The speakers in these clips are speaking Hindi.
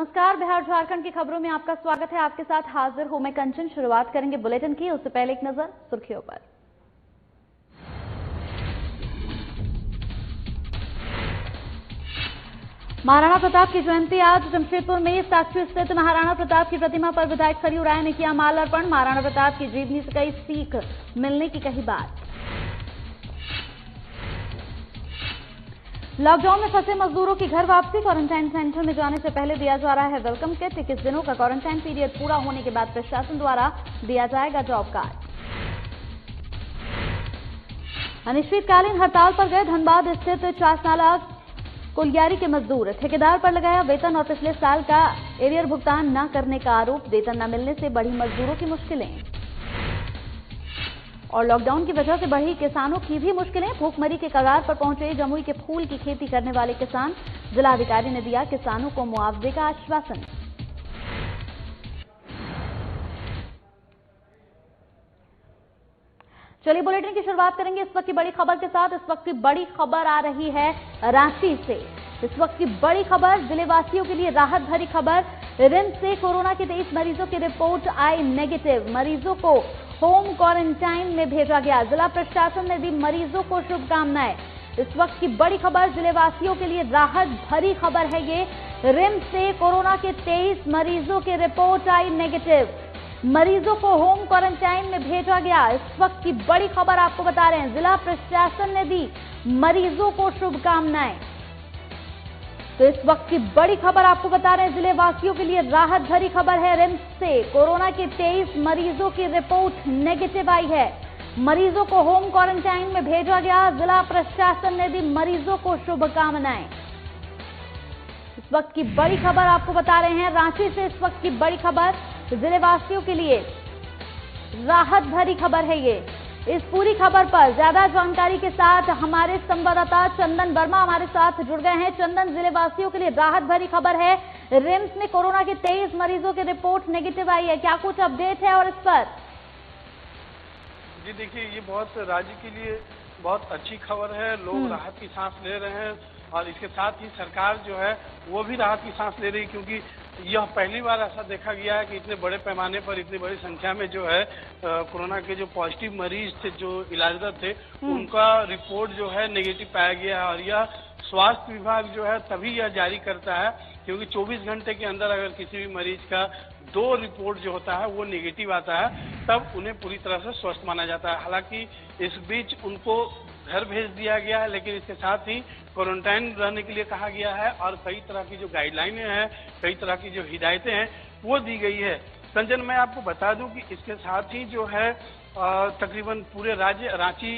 नमस्कार, बिहार झारखंड की खबरों में आपका स्वागत है। आपके साथ हाजिर हूं मैं कंचन। शुरुआत करेंगे बुलेटिन की, उससे पहले एक नजर सुर्खियों पर। महाराणा प्रताप की जयंती आज जमशेदपुर में साक्षी स्थित महाराणा प्रताप की प्रतिमा पर विधायक सरयू राय ने किया माल्यार्पण। महाराणा प्रताप की जीवनी से कई सीख मिलने की कही बात। लॉकडाउन में फंसे मजदूरों की घर वापसी, क्वारंटाइन सेंटर में जाने से पहले दिया जा रहा है वेलकम किट। 21 दिनों का क्वारंटाइन पीरियड पूरा होने के बाद प्रशासन द्वारा दिया जाएगा जॉब कार्ड। अनिश्चितकालीन हड़ताल पर गए धनबाद स्थित चासनाला कोलियारी के मजदूर। ठेकेदार पर लगाया वेतन और पिछले साल का एरियर भुगतान न करने का आरोप। वेतन न मिलने से बढ़ी मजदूरों की मुश्किलें और लॉकडाउन की वजह से बढ़ी किसानों की भी मुश्किलें। भूखमरी के कगार पर पहुंचे जमुई के फूल की खेती करने वाले किसान। जिलाधिकारी ने दिया किसानों को मुआवजे का आश्वासन। चलिए बुलेटिन की शुरुआत करेंगे इस वक्त की बड़ी खबर के साथ। इस वक्त की बड़ी खबर आ रही है रांची से। इस वक्त की बड़ी खबर जिलेवासियों के लिए राहत भरी खबर। रिम्स से कोरोना के 23 मरीजों की रिपोर्ट आई नेगेटिव। मरीजों को होम क्वारंटाइन में भेजा गया। जिला प्रशासन ने दी मरीजों को शुभकामनाएं। इस वक्त की बड़ी खबर जिलेवासियों के लिए राहत भरी खबर है ये। रिम्स से कोरोना के 23 मरीजों की रिपोर्ट आई नेगेटिव। मरीजों को होम क्वारंटाइन में भेजा गया। इस वक्त की बड़ी खबर आपको बता रहे हैं, जिला प्रशासन ने दी मरीजों को शुभकामनाएं। तो इस वक्त की बड़ी खबर आपको बता रहे हैं, जिले वासियों के लिए राहत भरी खबर है। रिम्स से कोरोना के 23 मरीजों की रिपोर्ट नेगेटिव आई है। मरीजों को होम क्वारंटाइन में भेजा गया। जिला प्रशासन ने दी मरीजों को शुभकामनाएं। इस वक्त की बड़ी खबर आपको बता रहे हैं, रांची से इस वक्त की बड़ी खबर जिले वासियों के लिए राहत भरी खबर है ये। इस पूरी खबर पर ज्यादा जानकारी के साथ हमारे संवाददाता चंदन वर्मा हमारे साथ जुड़ गए हैं। चंदन, जिले वासियों के लिए राहत भरी खबर है। रिम्स में कोरोना के 23 मरीजों की रिपोर्ट नेगेटिव आई है, क्या कुछ अपडेट है और इस पर? जी देखिए, ये बहुत राज्य के लिए बहुत अच्छी खबर है। लोग राहत की सांस ले रहे हैं और इसके साथ ही सरकार जो है वो भी राहत की सांस ले रही है, क्योंकि यह पहली बार ऐसा देखा गया है कि इतने बड़े पैमाने पर इतनी बड़ी संख्या में जो है कोरोना के जो पॉजिटिव मरीज थे, जो इलाजरत थे, उनका रिपोर्ट जो है नेगेटिव पाया गया है। और यह स्वास्थ्य विभाग जो है तभी यह जारी करता है, क्योंकि 24 घंटे के अंदर अगर किसी भी मरीज का 2 रिपोर्ट जो होता है वो नेगेटिव आता है, तब उन्हें पूरी तरह से स्वस्थ माना जाता है। हालांकि इस बीच उनको घर भेज दिया गया है, लेकिन इसके साथ ही क्वारंटाइन रहने के लिए कहा गया है और कई तरह की जो गाइडलाइनें हैं, कई तरह की जो हिदायतें हैं वो दी गई है। संजन, मैं आपको बता दूं कि इसके साथ ही जो है तकरीबन पूरे राज्य, रांची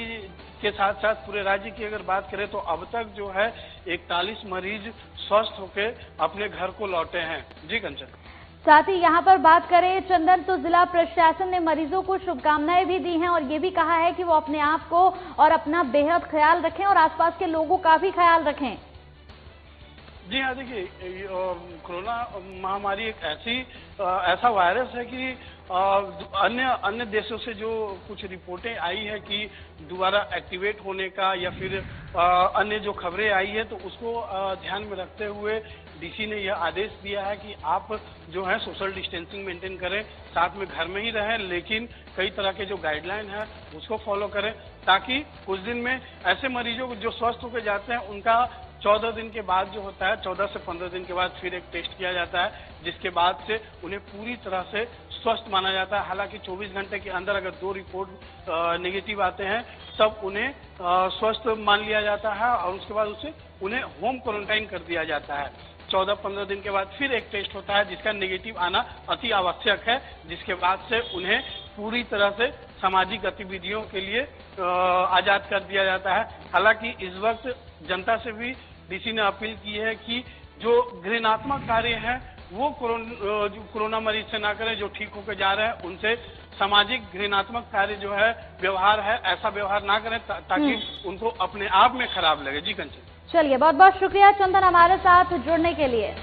के साथ साथ पूरे राज्य की अगर बात करें तो अब तक जो है 41 मरीज स्वस्थ होकर अपने घर को लौटे हैं। जी कंचन। साथ ही यहाँ पर बात करें चंदन, तो जिला प्रशासन ने मरीजों को शुभकामनाएं भी दी हैं और ये भी कहा है कि वो अपने आप को और अपना बेहद ख्याल रखें और आसपास के लोगों का भी ख्याल रखें। जी हाँ, देखिए कोरोना महामारी एक ऐसा वायरस है कि अन्य देशों से जो कुछ रिपोर्टें आई है कि दोबारा एक्टिवेट होने का या फिर अन्य जो खबरें आई है, तो उसको ध्यान में रखते हुए डीसी ने यह आदेश दिया है कि आप जो है सोशल डिस्टेंसिंग मेंटेन करें, साथ में घर में ही रहें, लेकिन कई तरह के जो गाइडलाइन है उसको फॉलो करें, ताकि कुछ दिन में ऐसे मरीजों को जो स्वस्थ होकर जाते हैं उनका 14 दिन के बाद जो होता है, 14 से 15 दिन के बाद फिर एक टेस्ट किया जाता है, जिसके बाद से उन्हें पूरी तरह से स्वस्थ माना जाता है। हालांकि 24 घंटे के अंदर अगर 2 रिपोर्ट नेगेटिव आते हैं तब उन्हें स्वस्थ मान लिया जाता है और उसके बाद उन्हें होम क्वारंटाइन कर दिया जाता है। 14-15 दिन के बाद फिर एक टेस्ट होता है जिसका नेगेटिव आना अति आवश्यक है, जिसके बाद से उन्हें पूरी तरह से सामाजिक गतिविधियों के लिए आजाद कर दिया जाता है। हालांकि इस वक्त जनता से भी डीसी ने अपील की है कि जो घृणात्मक कार्य है वो कोरोना मरीज से ना करें। जो ठीक होकर जा रहे हैं उनसे सामाजिक घृणात्मक कार्य जो है, व्यवहार है, ऐसा व्यवहार ना करें ताकि उनको अपने आप में खराब लगे। जी कंचन। चलिए, बहुत बहुत शुक्रिया चंदन हमारे साथ जुड़ने के लिए।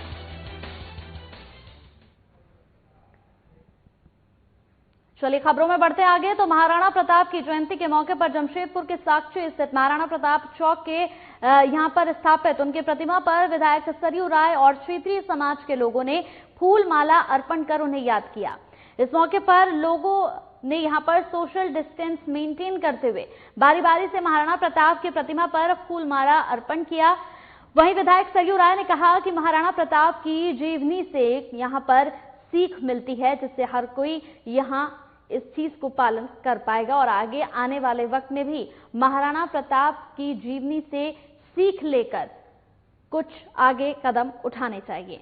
चलिए खबरों में बढ़ते आगे तो महाराणा प्रताप की जयंती के मौके पर जमशेदपुर के साक्षी स्थित महाराणा प्रताप चौक के यहां पर स्थापित उनकी प्रतिमा पर विधायक सरयू राय और क्षेत्रीय समाज के लोगों ने फूल माला अर्पण कर उन्हें याद किया। इस मौके पर लोगों ने यहां पर सोशल डिस्टेंस मेंटेन करते हुए बारी बारी से महाराणा प्रताप की प्रतिमा पर फूल माला अर्पण किया। वहीं विधायक सरयू राय ने कहा कि महाराणा प्रताप की जीवनी से यहां पर सीख मिलती है, जिससे हर कोई यहां इस चीज को पालन कर पाएगा और आगे आने वाले वक्त में भी महाराणा प्रताप की जीवनी से सीख लेकर कुछ आगे कदम उठाने चाहिए।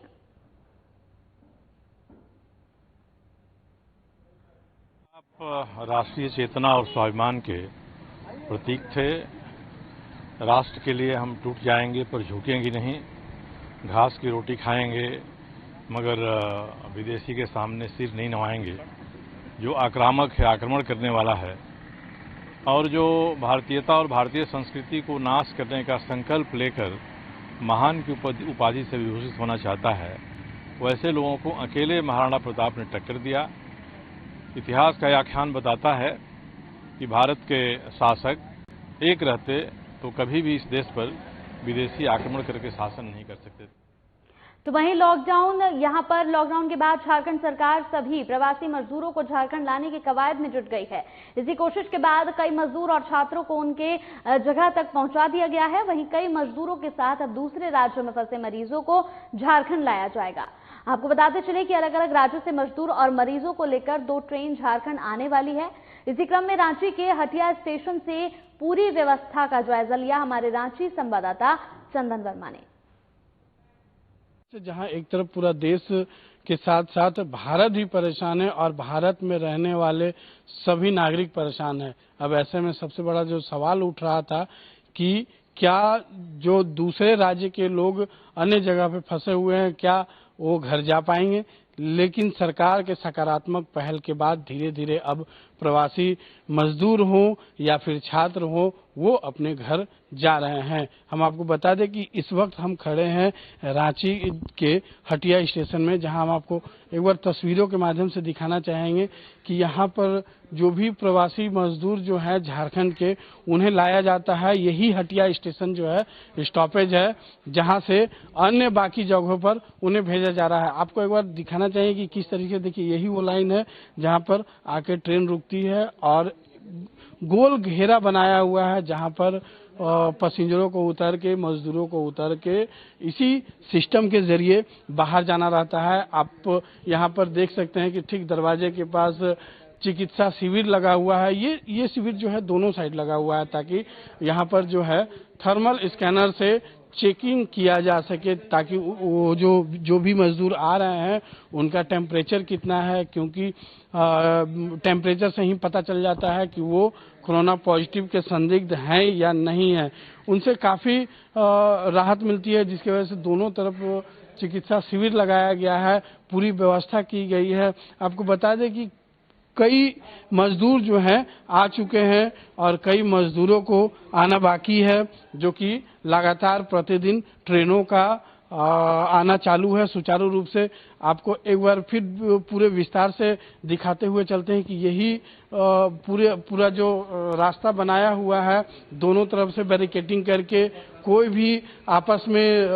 आप राष्ट्रीय चेतना और स्वाभिमान के प्रतीक थे। राष्ट्र के लिए हम टूट जाएंगे पर झुकेंगे नहीं। घास की रोटी खाएंगे मगर विदेशी के सामने सिर नहीं नवाएंगे। जो आक्रामक है, आक्रमण करने वाला है और जो भारतीयता और भारतीय संस्कृति को नाश करने का संकल्प लेकर महान की उपाधि से विभूषित होना चाहता है, वैसे लोगों को अकेले महाराणा प्रताप ने टक्कर दिया। इतिहास का यह आख्यान बताता है कि भारत के शासक एक रहते तो कभी भी इस देश पर विदेशी आक्रमण करके शासन नहीं कर सकते। तो वहीं यहां पर लॉकडाउन के बाद झारखंड सरकार सभी प्रवासी मजदूरों को झारखंड लाने की कवायद में जुट गई है। इसी कोशिश के बाद कई मजदूर और छात्रों को उनके जगह तक पहुंचा दिया गया है। वहीं कई मजदूरों के साथ अब दूसरे राज्यों में फंसे मरीजों को झारखंड लाया जाएगा। आपको बताते चले कि अलग अलग राज्यों से मजदूर और मरीजों को लेकर 2 ट्रेन झारखंड आने वाली है। इसी क्रम में रांची के हटिया स्टेशन से पूरी व्यवस्था का जायजा लिया हमारे रांची संवाददाता चंदन वर्मा ने। जहां एक तरफ पूरा देश के साथ साथ भारत भी परेशान है और भारत में रहने वाले सभी नागरिक परेशान है। अब ऐसे में सबसे बड़ा जो सवाल उठ रहा था कि क्या जो दूसरे राज्य के लोग अन्य जगह पे फंसे हुए हैं, क्या वो घर जा पाएंगे? लेकिन सरकार के सकारात्मक पहल के बाद धीरे धीरे अब प्रवासी मजदूर हों या फिर छात्र हों, वो अपने घर जा रहे हैं। हम आपको बता दें कि इस वक्त हम खड़े हैं रांची के हटिया स्टेशन में, जहां हम आपको एक बार तस्वीरों के माध्यम से दिखाना चाहेंगे कि यहाँ पर जो भी प्रवासी मजदूर जो है झारखंड के, उन्हें लाया जाता है। यही हटिया स्टेशन जो है स्टॉपेज है, जहां से अन्य बाकी जगहों पर उन्हें भेजा जा रहा है। आपको एक बार दिखाना चाहिए कि किस तरीके से, देखिए यही वो लाइन है जहां पर आके ट्रेन रुकती है और गोल घेरा बनाया हुआ है जहां पर पैसेंजरों को उतर के, मजदूरों को उतर के इसी सिस्टम के जरिए बाहर जाना रहता है। आप यहां पर देख सकते हैं कि ठीक दरवाजे के पास चिकित्सा शिविर लगा हुआ है। ये शिविर जो है दोनों साइड लगा हुआ है ताकि यहां पर जो है थर्मल स्कैनर से चेकिंग किया जा सके, ताकि वो जो भी मजदूर आ रहे हैं उनका टेम्परेचर कितना है, क्योंकि टेम्परेचर से ही पता चल जाता है कि वो कोरोना पॉजिटिव के संदिग्ध हैं या नहीं है। उनसे काफी राहत मिलती है, जिसकी वजह से दोनों तरफ चिकित्सा शिविर लगाया गया है, पूरी व्यवस्था की गई है। आपको बता दें कि कई मजदूर जो हैं आ चुके हैं और कई मजदूरों को आना बाकी है, जो कि लगातार प्रतिदिन ट्रेनों का आना चालू है सुचारू रूप से। आपको एक बार फिर पूरे विस्तार से दिखाते हुए चलते हैं कि यही पूरा जो रास्ता बनाया हुआ है, दोनों तरफ से बैरिकेडिंग करके कोई भी आपस में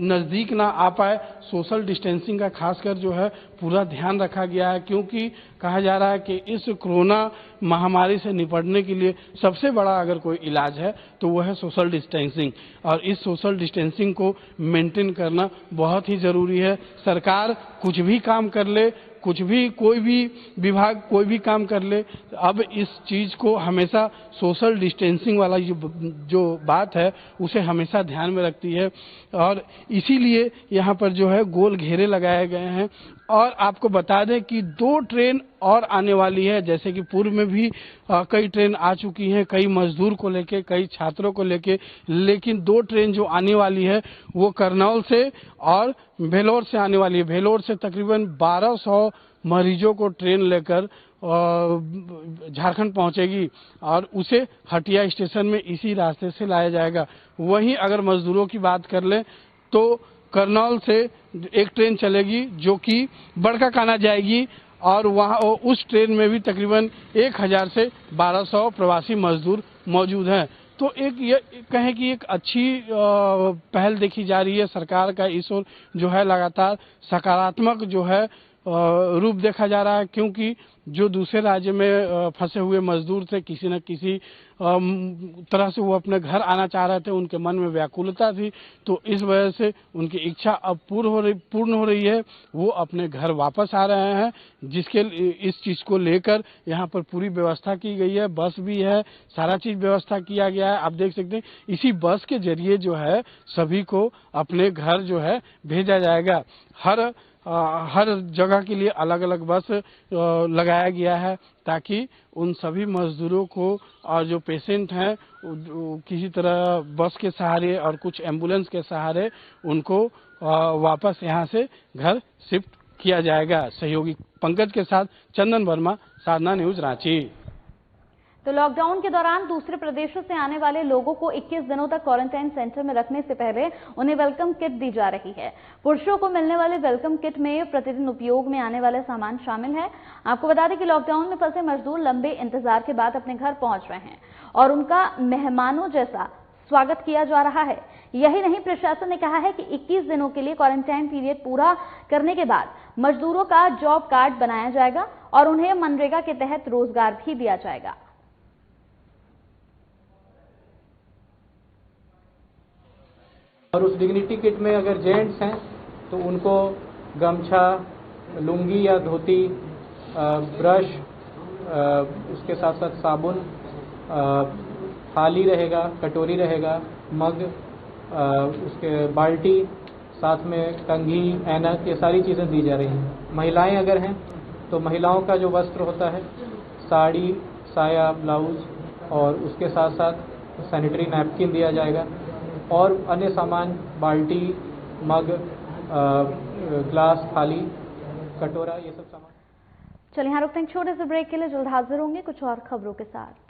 नजदीक ना आ पाए। सोशल डिस्टेंसिंग का खासकर जो है पूरा ध्यान रखा गया है, क्योंकि कहा जा रहा है कि इस कोरोना महामारी से निपटने के लिए सबसे बड़ा अगर कोई इलाज है तो वह है सोशल डिस्टेंसिंग, और इस सोशल डिस्टेंसिंग को मेंटेन करना बहुत ही जरूरी है। सरकार कुछ भी काम कर ले, कोई भी विभाग कोई भी काम कर ले, अब इस चीज को हमेशा सोशल डिस्टेंसिंग वाला जो बात है उसे हमेशा ध्यान में रखती है, और इसीलिए यहाँ पर जो है गोल घेरे लगाए गए हैं। और आपको बता दें कि 2 ट्रेन और आने वाली है, जैसे कि पूर्व में भी कई ट्रेन आ चुकी हैं, कई मजदूर को लेके, कई छात्रों को लेके, लेकिन 2 ट्रेन जो आने वाली है वो करनौल से और भेलोर से आने वाली है। भेलोर से तकरीबन 1200 मरीजों को ट्रेन लेकर झारखंड पहुंचेगी और उसे हटिया स्टेशन में इसी रास्ते से लाया जाएगा। वहीं अगर मजदूरों की बात कर लें तो करनौल से एक ट्रेन चलेगी जो कि बड़काकाना जाएगी और वहाँ उस ट्रेन में भी तकरीबन 1000 से 1200 प्रवासी मजदूर मौजूद हैं। तो एक ये कहें कि एक अच्छी पहल देखी जा रही है सरकार का, इस ओर जो है लगातार सकारात्मक जो है रूप देखा जा रहा है, क्योंकि जो दूसरे राज्य में फंसे हुए मजदूर थे, किसी न किसी तरह से वो अपने घर आना चाह रहे थे, उनके मन में व्याकुलता थी, तो इस वजह से उनकी इच्छा अब पूर्ण हो रही है, वो अपने घर वापस आ रहे हैं, जिसके इस चीज को लेकर यहाँ पर पूरी व्यवस्था की गई है, बस भी है, सारा चीज व्यवस्था किया गया है। आप देख सकते हैं इसी बस के जरिए जो है सभी को अपने घर जो है भेजा जाएगा। हर जगह के लिए अलग अलग बस लगाया गया है, ताकि उन सभी मजदूरों को और जो पेशेंट हैं किसी तरह बस के सहारे और कुछ एम्बुलेंस के सहारे उनको वापस यहां से घर शिफ्ट किया जाएगा। सहयोगी पंकज के साथ चंदन वर्मा, साधना न्यूज, रांची। तो लॉकडाउन के दौरान दूसरे प्रदेशों से आने वाले लोगों को 21 दिनों तक क्वारंटाइन सेंटर में रखने से पहले उन्हें वेलकम किट दी जा रही है। पुरुषों को मिलने वाले वेलकम किट में प्रतिदिन उपयोग में आने वाले सामान शामिल है। आपको बता दें कि लॉकडाउन में फंसे मजदूर लंबे इंतजार के बाद अपने घर पहुंच रहे हैं और उनका मेहमानों जैसा स्वागत किया जा रहा है। यही नहीं, प्रशासन ने कहा है कि 21 दिनों के लिए क्वारंटाइन पीरियड पूरा करने के बाद मजदूरों का जॉब कार्ड बनाया जाएगा और उन्हें मनरेगा के तहत रोजगार भी दिया जाएगा। और उस डिग्निटी किट में अगर जेंट्स हैं तो उनको गमछा, लुंगी या धोती, ब्रश, उसके साथ साथ साबुन, थाली रहेगा, कटोरी रहेगा, मग, उसके बाल्टी, साथ में कंघी, ऐनक, ये सारी चीज़ें दी जा रही हैं। महिलाएं अगर हैं तो महिलाओं का जो वस्त्र होता है, साड़ी, साया, ब्लाउज और उसके साथ साथ सैनिटरी नैपकिन दिया जाएगा और अन्य सामान, बाल्टी, मग, ग्लास, थाली, कटोरा, ये सब सामान। चलिए यहाँ रुकते हैं छोटे से ब्रेक के लिए, जल्द हाजिर होंगे कुछ और खबरों के साथ।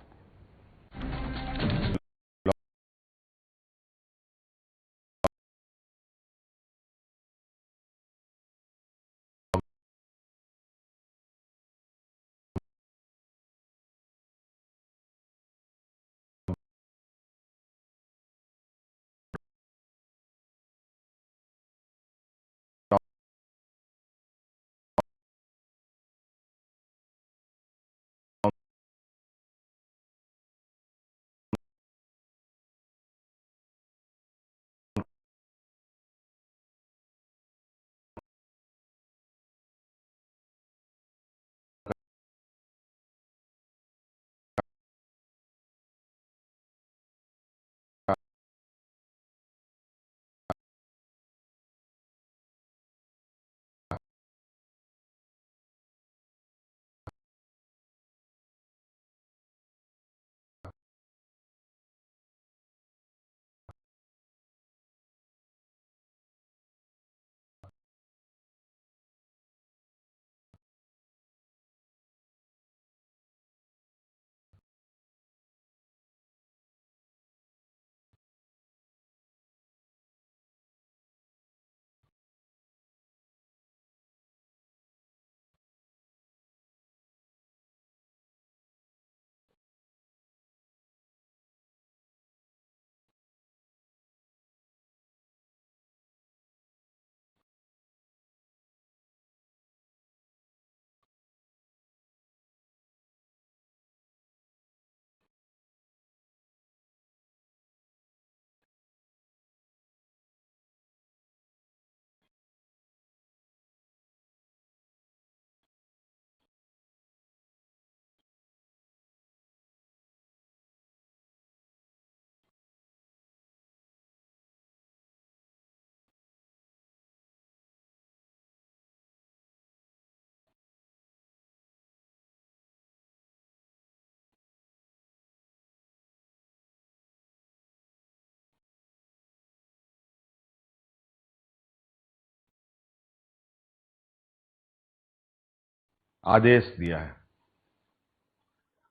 आदेश दिया है।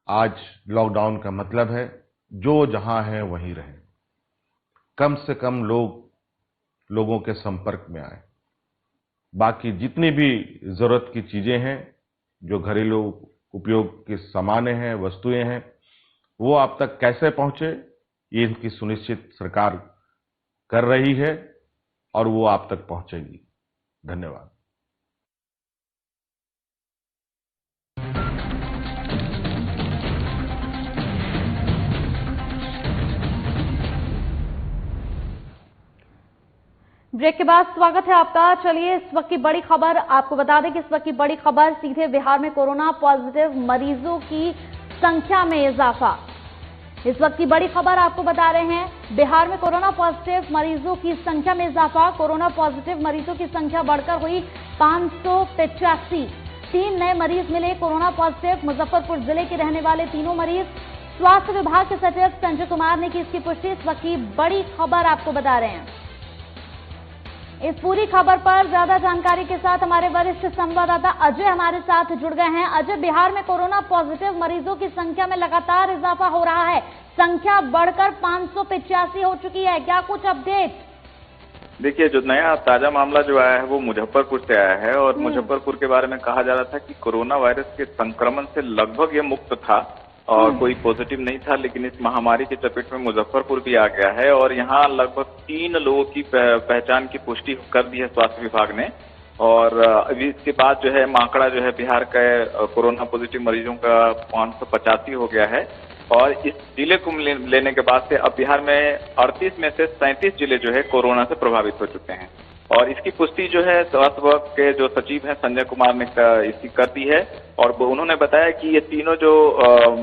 आज लॉकडाउन का मतलब है जो जहां है वहीं रहे, कम से कम लोगों के संपर्क में आए। बाकी जितनी भी जरूरत की चीजें हैं जो घरेलू उपयोग के सामान हैं, वस्तुएं हैं, वो आप तक कैसे पहुंचे, ये इनकी सुनिश्चित सरकार कर रही है और वो आप तक पहुंचेगी। धन्यवाद। ब्रेक के बाद स्वागत है आपका। चलिए इस वक्त की बड़ी खबर आपको बता दें कि इस वक्त की बड़ी खबर सीधे बिहार में कोरोना पॉजिटिव मरीजों की संख्या में इजाफा। इस वक्त की बड़ी खबर आपको बता रहे हैं, बिहार में कोरोना पॉजिटिव मरीजों की संख्या में इजाफा। कोरोना पॉजिटिव मरीजों की संख्या बढ़कर हुई 585। 3 नए मरीज मिले कोरोना पॉजिटिव। मुजफ्फरपुर जिले के रहने वाले तीनों मरीज। स्वास्थ्य विभाग के सचिव संजय कुमार ने की इसकी पुष्टि। इस वक्त की बड़ी खबर आपको बता रहे हैं। इस पूरी खबर पर ज्यादा जानकारी के साथ हमारे वरिष्ठ संवाददाता अजय हमारे साथ जुड़ गए हैं। अजय, बिहार में कोरोना पॉजिटिव मरीजों की संख्या में लगातार इजाफा हो रहा है, संख्या बढ़कर 585 हो चुकी है, क्या कुछ अपडेट? देखिए, जो नया ताजा मामला जो आया है वो मुजफ्फरपुर से आया है और मुजफ्फरपुर के बारे में कहा जा रहा था कि कोरोना वायरस के संक्रमण से लगभग ये मुक्त था और कोई पॉजिटिव नहीं था, लेकिन इस महामारी की चपेट में मुजफ्फरपुर भी आ गया है और यहाँ लगभग 3 लोगों की पहचान की पुष्टि कर दी है स्वास्थ्य विभाग ने। और अभी इसके बाद जो है आंकड़ा जो है बिहार का कोरोना पॉजिटिव मरीजों का 585 हो गया है और इस जिले को लेने के बाद से अब बिहार में 38 में से 37 जिले जो है कोरोना से प्रभावित हो चुके हैं। और इसकी पुष्टि जो है स्वास्थ्य विभाग के जो सचिव हैं संजय कुमार ने इसकी कर दी है और उन्होंने बताया कि ये तीनों जो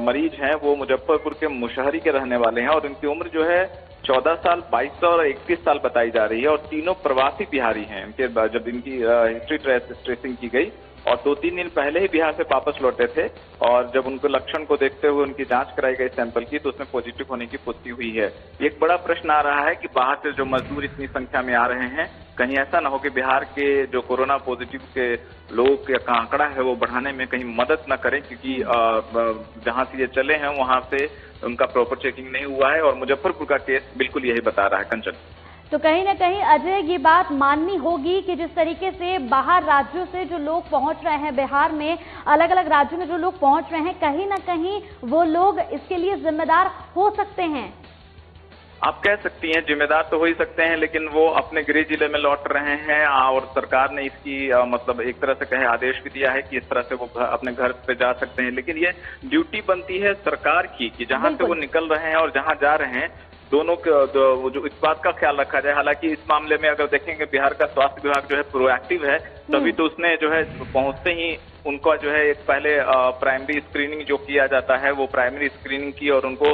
मरीज हैं वो मुजफ्फरपुर के मुशहरी के रहने वाले हैं और इनकी उम्र जो है 14 साल, 22 और 31 साल बताई जा रही है और तीनों प्रवासी बिहारी हैं। इनके जब इनकी हिस्ट्री ट्रेसिंग की गई और 2-3 दिन पहले ही बिहार से वापस लौटे थे और जब उनको लक्षण को देखते हुए उनकी जांच कराई गई सैंपल की तो उसमें पॉजिटिव होने की पुष्टि हुई है। एक बड़ा प्रश्न आ रहा है कि बाहर से जो मजदूर इतनी संख्या में आ रहे हैं, कहीं ऐसा न हो कि बिहार के जो कोरोना पॉजिटिव के लोगों का आंकड़ा है वो बढ़ाने में कहीं मदद न करें, क्योंकि जहां से ये चले हैं वहां से उनका प्रॉपर चेकिंग नहीं हुआ है और मुजफ्फरपुर का केस बिल्कुल यही बता रहा है। कंचन, तो कहीं ना कहीं अजय ये बात माननी होगी कि जिस तरीके से बाहर राज्यों से जो लोग पहुंच रहे हैं बिहार में, अलग अलग राज्यों में जो लोग पहुंच रहे हैं, कहीं ना कहीं वो लोग इसके लिए जिम्मेदार हो सकते हैं। आप कह सकती हैं जिम्मेदार तो हो ही सकते हैं, लेकिन वो अपने गृह जिले में लौट रहे हैं और सरकार ने इसकी मतलब एक तरह से कहे आदेश भी दिया है कि इस तरह से वो अपने घर पे जा सकते हैं, लेकिन ये ड्यूटी बनती है सरकार की कि जहां से वो निकल रहे हैं और जहां जा रहे हैं दोनों जो इस बात का ख्याल रखा जाए। हालांकि इस मामले में अगर देखेंगे बिहार का स्वास्थ्य विभाग जो है प्रोएक्टिव है, तभी तो उसने जो है पहुंचते ही उनका जो है एक पहले प्राइमरी स्क्रीनिंग जो किया जाता है वो प्राइमरी स्क्रीनिंग की और उनको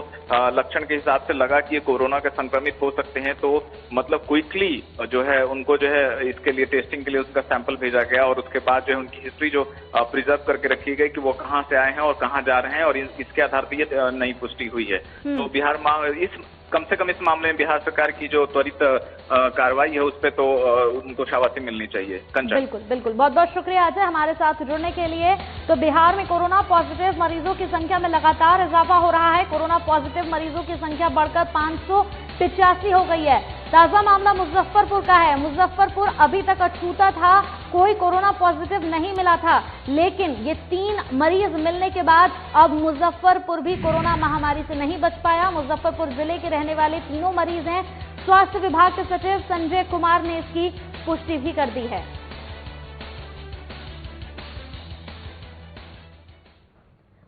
लक्षण के हिसाब से लगा कि ये कोरोना के संक्रमित हो सकते हैं, तो मतलब क्विकली जो है उनको जो है इसके लिए टेस्टिंग के लिए उसका सैंपल भेजा गया और उसके बाद जो है उनकी हिस्ट्री जो प्रिजर्व करके रखी गई कि वो कहाँ से आए हैं और कहाँ जा रहे हैं और इसके आधार पर ये नई पुष्टि हुई है। तो बिहार कम से कम इस मामले में बिहार सरकार की जो त्वरित कार्रवाई है उस पर तो उनको शाबाशी मिलनी चाहिए। कंचन, बिल्कुल बिल्कुल, बहुत बहुत शुक्रिया अजय हमारे साथ जुड़ने के लिए। तो बिहार में कोरोना पॉजिटिव मरीजों की संख्या में लगातार इजाफा हो रहा है। कोरोना पॉजिटिव मरीजों की संख्या बढ़कर 585 हो गई है। ताजा मामला मुजफ्फरपुर का है। मुजफ्फरपुर अभी तक अछूता था, कोई कोरोना पॉजिटिव नहीं मिला था, लेकिन ये 3 मरीज मिलने के बाद अब मुजफ्फरपुर भी कोरोना महामारी से नहीं बच पाया। मुजफ्फरपुर जिले के रहने वाले तीनों मरीज हैं। स्वास्थ्य विभाग के सचिव संजय कुमार ने इसकी पुष्टि भी कर दी है।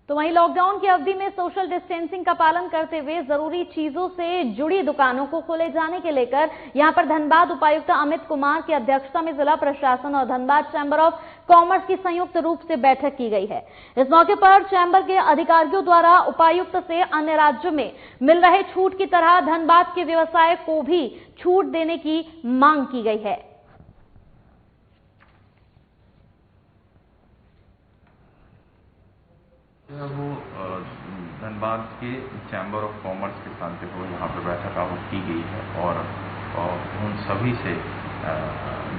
तो वहीं लॉकडाउन की अवधि में सोशल डिस्टेंसिंग का पालन करते हुए जरूरी चीजों से जुड़ी दुकानों को खोले जाने के लेकर यहां पर धनबाद उपायुक्त अमित कुमार की अध्यक्षता में जिला प्रशासन और धनबाद चैंबर ऑफ कॉमर्स की संयुक्त रूप से बैठक की गई है। इस मौके पर चैंबर के अधिकारियों द्वारा उपायुक्त से अन्य राज्यों में मिल रहे छूट की तरह धनबाद के व्यवसाय को भी छूट देने की मांग की गई है। वो धनबाद के चैम्बर ऑफ कॉमर्स के साथ जो यहाँ पर बैठक आहूत की गई है और उन सभी से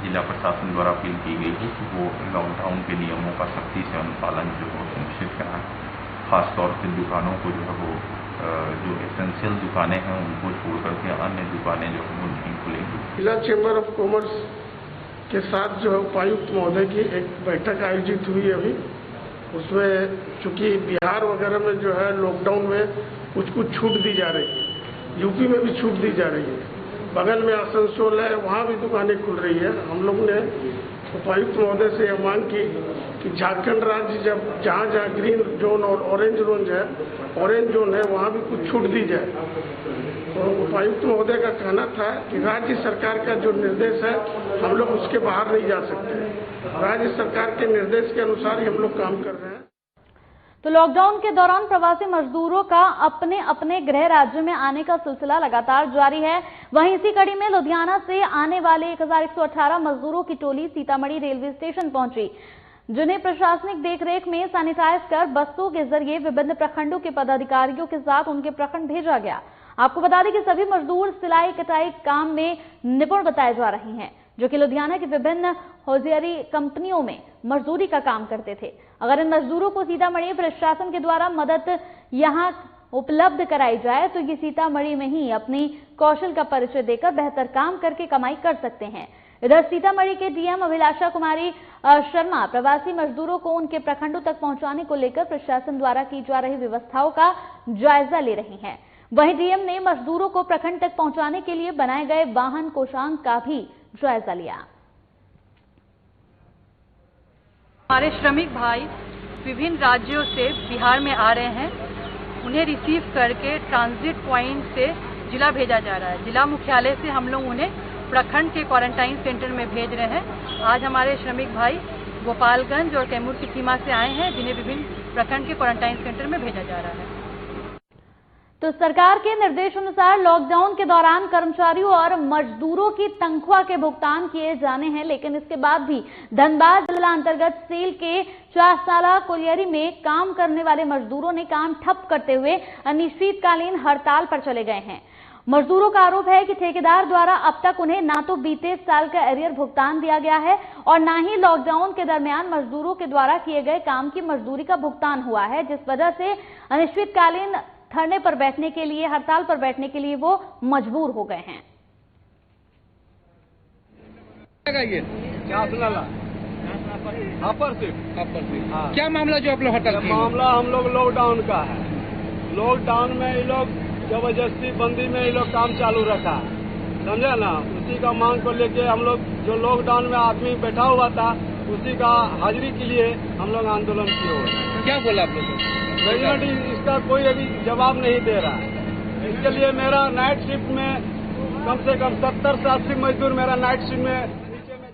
जिला प्रशासन द्वारा अपील की गई है कि वो लॉकडाउन के नियमों का सख्ती से अनुपालन जो हो सुनिश्चित कराएं। खासतौर से दुकानों को जो है वो जो एसेंशियल दुकानें हैं उनको छोड़ करके अन्य दुकानें जो है वो नहीं खुलेंगी। जिला चैम्बर ऑफ कॉमर्स के साथ जो है उपायुक्त महोदय की एक बैठक आयोजित हुई अभी उसमें चूंकि बिहार वगैरह में जो है लॉकडाउन में कुछ छूट दी जा रही है, यूपी में भी छूट दी जा रही है, बगल में आसनसोल है वहाँ भी दुकानें खुल रही है। हम लोग ने उपायुक्त महोदय से यह मांग की कि झारखंड राज्य जब जहाँ जहाँ ग्रीन जोन और ऑरेंज जोन है वहाँ भी कुछ छूट दी जाए। तो उपायुक्त महोदय का कहना था कि राज्य सरकार का जो निर्देश है हम लोग उसके बाहर नहीं जा सकते। राज्य सरकार के निर्देश के अनुसार ही हम लोग काम कर रहे हैं। तो लॉकडाउन के दौरान प्रवासी मजदूरों का अपने अपने गृह राज्य में आने का सिलसिला लगातार जारी है। वहीं इसी कड़ी में लुधियाना से आने वाले 1118 मजदूरों की टोली सीतामढ़ी रेलवे स्टेशन पहुंची, जिन्हें प्रशासनिक देखरेख में सैनिटाइज कर बसों के जरिए विभिन्न प्रखंडों के पदाधिकारियों के साथ उनके प्रखंड भेजा गया। आपको बता दें कि सभी मजदूर सिलाई कटाई काम में निपुण बताए जा रहे हैं, जो कि लुधियाना की विभिन्न होजियरी कंपनियों में मजदूरी का काम करते थे। अगर इन मजदूरों को सीतामढ़ी प्रशासन के द्वारा मदद यहां उपलब्ध कराई जाए तो ये सीतामढ़ी में ही अपनी कौशल का परिचय देकर बेहतर काम करके कमाई कर सकते हैं। इधर सीतामढ़ी के डीएम अभिलाषा कुमारी शर्मा प्रवासी मजदूरों को उनके प्रखंडों तक पहुंचाने को लेकर प्रशासन द्वारा की जा रही व्यवस्थाओं का जायजा ले रही हैं। वहीं डीएम ने मजदूरों को प्रखंड तक पहुंचाने के लिए बनाए गए वाहन कोषांग का भी जायजा लिया। हमारे श्रमिक भाई विभिन्न राज्यों से बिहार में आ रहे हैं, उन्हें रिसीव करके ट्रांजिट पॉइंट से जिला भेजा जा रहा है। जिला मुख्यालय से हम लोग उन्हें प्रखंड के क्वारंटाइन सेंटर में भेज रहे हैं। आज हमारे श्रमिक भाई गोपालगंज और कैमूर की सीमा से आए हैं, जिन्हें विभिन्न प्रखंड के क्वारंटाइन सेंटर में भेजा जा रहा है। तो सरकार के निर्देशानुसार लॉकडाउन के दौरान कर्मचारियों और मजदूरों की तनख्वाह के भुगतान किए जाने हैं, लेकिन इसके बाद भी धनबाद जिला अंतर्गत सेल के चारसाला कोलियरी में काम करने वाले मजदूरों ने काम ठप करते हुए अनिश्चितकालीन हड़ताल पर चले गए हैं। मजदूरों का आरोप है कि ठेकेदार द्वारा अब तक उन्हें ना तो बीते साल का एरियर भुगतान दिया गया है और ना ही लॉकडाउन के दरमियान मजदूरों के द्वारा किए गए काम की मजदूरी का भुगतान हुआ है, जिस वजह से अनिश्चितकालीन धरने पर बैठने के लिए, हड़ताल पर बैठने के लिए वो मजबूर हो गए हैं। क्या मामला जो आप लोग हड़ताल? मामला हम लोग लॉकडाउन का है। लॉकडाउन में ये लोग जबरदस्ती बंदी में ये लोग काम चालू रखा है, समझे ना। उसी का मांग को लेके हम लोग जो लॉकडाउन में आदमी बैठा हुआ था उसी का हाजिरी के लिए हम लोग आंदोलन किए हुए। क्या बोला आप लोग? गवर्नमेंट इसका कोई अभी जवाब नहीं दे रहा है। इसके लिए मेरा नाइट शिफ्ट में कम से कम 70 से 80 मजदूर मेरा नाइट शिफ्ट में नीचे में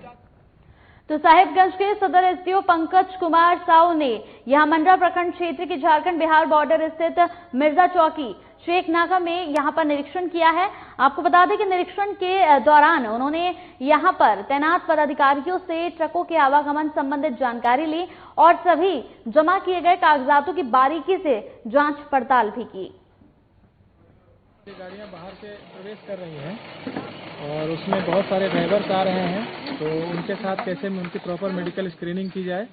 तो साहिबगंज के सदर एसडीओ पंकज कुमार साव ने यहां मंडरा प्रखंड क्षेत्र के झारखंड बिहार बॉर्डर स्थित मिर्जा चौकी शेख नाका में यहां पर निरीक्षण किया है। आपको बता दें कि निरीक्षण के दौरान उन्होंने यहां पर तैनात पदाधिकारियों से ट्रकों के आवागमन संबंधित जानकारी ली और सभी जमा किए गए कागजातों की बारीकी से जांच पड़ताल भी की। गाड़ियां बाहर से प्रवेश कर रही हैं और उसमें बहुत सारे ड्राइवर्स आ रहे हैं, तो उनके साथ कैसे में उनकी प्रॉपर मेडिकल स्क्रीनिंग की जाए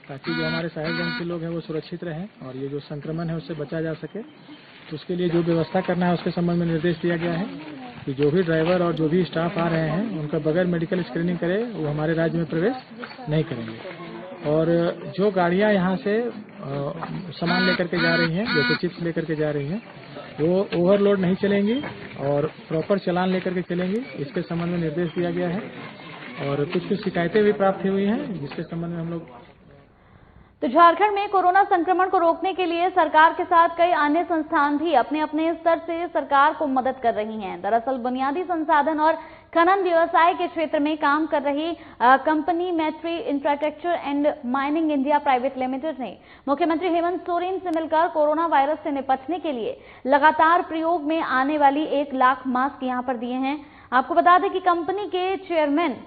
ताकि जो हमारे साहिबगंज के लोग हैं वो सुरक्षित रहें और ये जो संक्रमण है उससे बचा जा सके। तो उसके लिए जो व्यवस्था करना है उसके संबंध में निर्देश दिया गया है कि जो भी ड्राइवर और जो भी स्टाफ आ रहे हैं उनका बगैर मेडिकल स्क्रीनिंग करे वो हमारे राज्य में प्रवेश नहीं करेंगे। और जो गाड़ियां यहाँ से सामान लेकर के जा रही हैं, जैसे चिप्स लेकर के जा रही हैं, वो ओवरलोड नहीं चलेंगी और प्रॉपर चालान लेकर के चलेंगी। इसके संबंध में निर्देश दिया गया है और कुछ शिकायतें भी प्राप्त हुई हैं जिसके संबंध में हम लोग। तो झारखंड में कोरोना संक्रमण को रोकने के लिए सरकार के साथ कई अन्य संस्थान भी अपने अपने स्तर से सरकार को मदद कर रही हैं। दरअसल बुनियादी संसाधन और खनन व्यवसाय के क्षेत्र में काम कर रही कंपनी मैत्री infrastructure and mining India private limited ने मुख्यमंत्री हेमंत सोरेन से मिलकर कोरोना वायरस से निपटने के लिए लगातार प्रयोग में आने वाली 1 लाख मास्क यहां पर दिए हैं। आपको बता दें कि कंपनी के चेयरमैन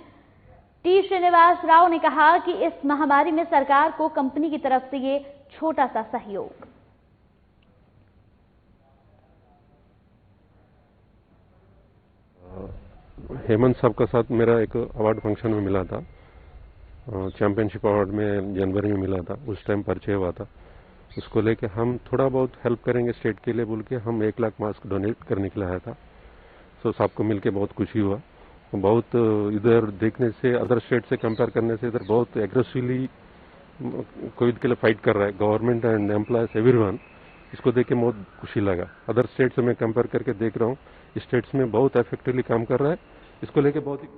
टी श्रीनिवास राव ने कहा कि इस महामारी में सरकार को कंपनी की तरफ से ये छोटा सा सहयोग। हेमंत साहब का साथ मेरा एक अवार्ड फंक्शन में मिला था, चैंपियनशिप अवार्ड में जनवरी में मिला था। उस टाइम परिचय हुआ था, उसको लेके हम थोड़ा बहुत हेल्प करेंगे स्टेट के लिए बोल के हम 1 लाख मास्क डोनेट करने के लिए आया था। तो सबको मिलके बहुत खुशी हुआ। बहुत इधर देखने से अदर स्टेट से कंपेयर करने से इधर बहुत एग्रेसिवली कोविड के लिए फाइट कर रहा है, गवर्नमेंट एंड एम्प्लॉयज एवरीवन, इसको देख के बहुत खुशी लगा। अदर स्टेट से मैं कंपेयर करके देख रहा हूँ, स्टेट्स में बहुत इफेक्टिवली काम कर रहा है, इसको लेके बहुत ही।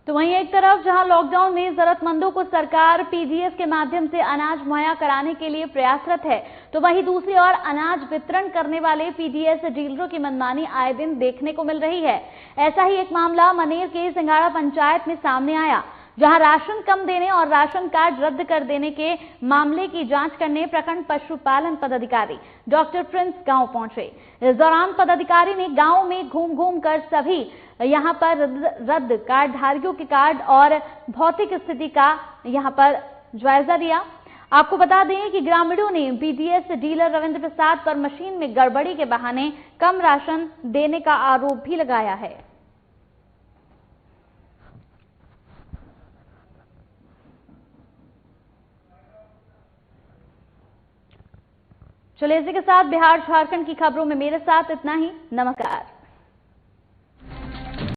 तो वहीं एक तरफ जहां लॉकडाउन में जरूरतमंदों को सरकार पीडीएस के माध्यम से अनाज मुहैया कराने के लिए प्रयासरत है, तो वहीं दूसरी ओर अनाज वितरण करने वाले पीडीएस डीलरों की मनमानी आए दिन देखने को मिल रही है। ऐसा ही एक मामला मनेर के सिंघाड़ा पंचायत में सामने आया, जहां राशन कम देने और राशन कार्ड रद्द कर देने के मामले की जांच करने प्रखंड पशुपालन पदाधिकारी डॉक्टर प्रिंस गांव पहुंचे। इस दौरान पदाधिकारी ने गांव में घूम घूम कर सभी यहां पर रद्द कार्डधारियों के कार्ड और भौतिक स्थिति का यहां पर जायजा लिया। आपको बता दें कि ग्रामीणों ने पीडीएस डीलर रविंद्र प्रसाद पर मशीन में गड़बड़ी के बहाने कम राशन देने का आरोप भी लगाया है। चलिए इसी के साथ बिहार झारखंड की खबरों में मेरे साथ इतना ही। नमस्कार।